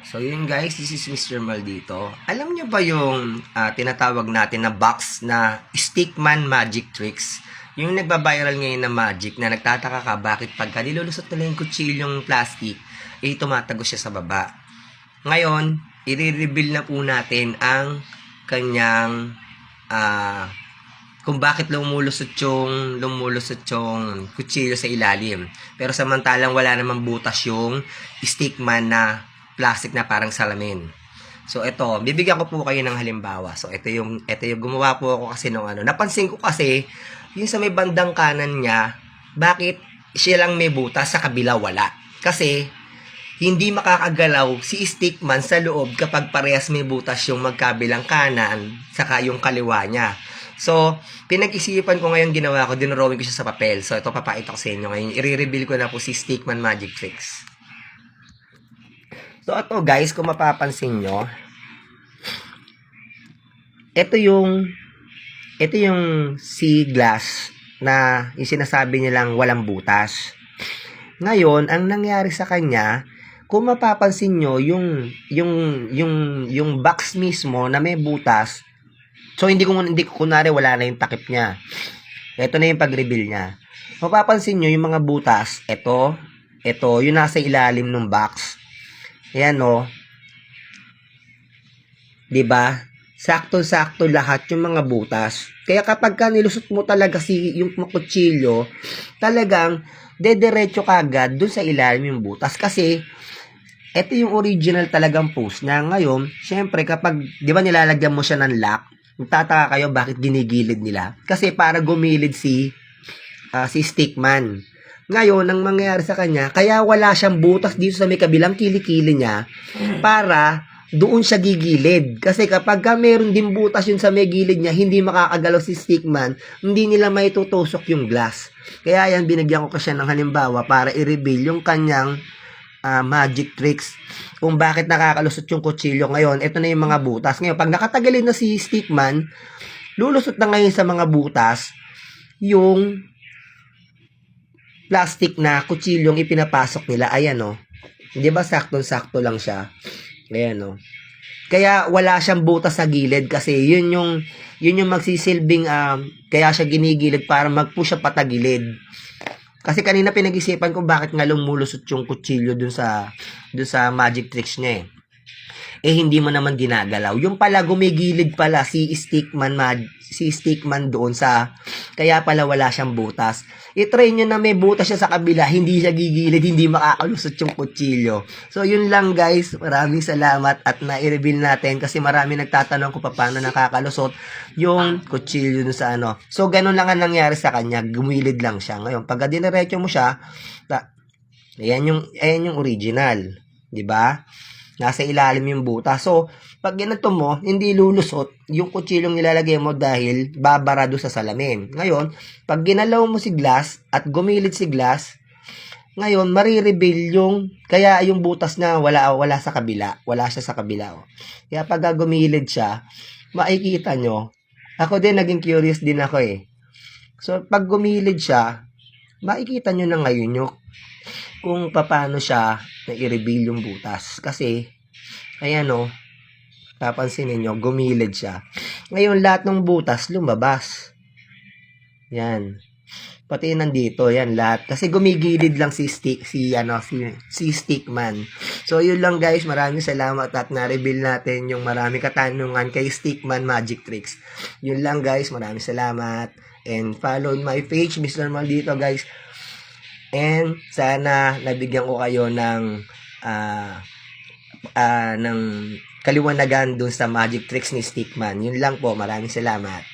So yun guys, this is Mr. Maldito. Alam niyo ba yung tinatawag natin na box na Stickman Magic Tricks? Yung nagba-viral ngayon na magic na nagtataka ka bakit pagka nilulusot nila yung kutsilyong plastic, tumatagos siya sa baba. Ngayon, i-reveal na po natin ang kanyang kung bakit lumulusot yung kutsilyo sa ilalim. Pero samantalang wala namang butas yung Stickman na plastic na parang salamin. So ito, bibigyan ko po kayo ng halimbawa. So ito yung gumawa po ako kasi napansin ko kasi yung sa may bandang kanan niya, bakit siya lang may butas sa kabila wala? Kasi hindi makakagalaw si Stickman sa loob kapag parehas may butas yung magkabilang kanan saka yung kaliwa niya. So, pinag-isipan ko ngayon ginawa ko, dinrawing ko siya sa papel. So, ito papakita ko sa inyo ngayon. I-reveal ko na po si Stickman Magic Tricks. So, ito guys, kung mapapansin nyo, ito yung sea glass na yung sinasabi nilang walang butas. Ngayon, ang nangyari sa kanya, kung mapapansin nyo, yung box mismo na may butas, so hindi kunwari wala na yung takip niya. Ito na yung pag-reveal niya. Mapapansin nyo yung mga butas, ito, yung nasa ilalim ng box. Ayan o. Diba? Sakto-sakto lahat yung mga butas. Kaya kapag nilusot mo talaga yung kutsilyo, talagang dediretso ka agad dun sa ilalim yung butas. Kasi, ito yung original talagang post na ngayon, syempre kapag, di ba nilalagyan mo siya ng lock, magtataka kayo bakit ginigilid nila. Kasi para gumilid si Stickman. Ngayon, ang mangyayari sa kanya, kaya wala siyang butas dito sa may kabilang kilikili niya para doon siya gigilid. Kasi kapag meron din butas yun sa may gilid niya, hindi makakagalaw si Stickman, hindi nila may tutusok yung glass. Kaya yan, binigyan ko kasi ng halimbawa para i-reveal yung kanyang magic tricks kung bakit nakakalusot yung kutsilyo. Ngayon, ito na yung mga butas. Ngayon, pag nakatagalin na si Stickman, lulusot na ngayon sa mga butas yung plastic na kutsilyong ipinapasok nila. Ayan o. Di ba saktong-sakto lang siya? Ayan o. Kaya wala siyang butas sa gilid kasi yun yung magsisilbing kaya siya ginigilid para mag-push siya patagilid. Kasi kanina pinag-isipan ko bakit nga lumulusot yung kutsilyo dun sa magic tricks niya hindi mo naman ginagalaw. Yung pala gumigilid pala si Stickman doon sa kaya pala wala siyang butas. I-try nyo na may butas siya sa kabila, hindi siya gigilid, hindi makakalusot yung kutsilyo. So yun lang guys, maraming salamat at na-reveal natin kasi marami nagtatanong kung paano nakakalusot yung kutsilyo dun sa So ganun lang ang nangyari sa kanya, gumilid lang siya. Ngayon, pag diniretso mo siya, ayan yung original, di ba? Nasa ilalim yung butas. So, pag ginanto mo, hindi lulusot yung kutsilyong nilalagay mo dahil babara doon sa salamin. Ngayon, pag ginalaw mo si glass at gumilid si glass, ngayon, marireveal kaya yung butas na wala sa kabila. Wala siya sa kabila. Kaya pag gumilid siya, makikita nyo. Ako din, naging curious din ako So, pag gumilid siya, makikita nyo na ngayon kung paano siya na-i-reveal yung butas. Kasi, ayan papansin niyo gumilid siya. Ngayon, lahat ng butas lumabas. Yan. Pati nandito, yan lahat. Kasi gumigilid lang si Stickman. So, yun lang guys. Maraming salamat at na-reveal natin yung maraming katanungan kay Stickman Magic Tricks. Yun lang guys. Maraming salamat. And follow my page, Mr. Maldito guys. And sana nabigyan ko kayo ng kaliwanagan dun sa magic tricks ni Stickman. Yun lang po. Maraming salamat.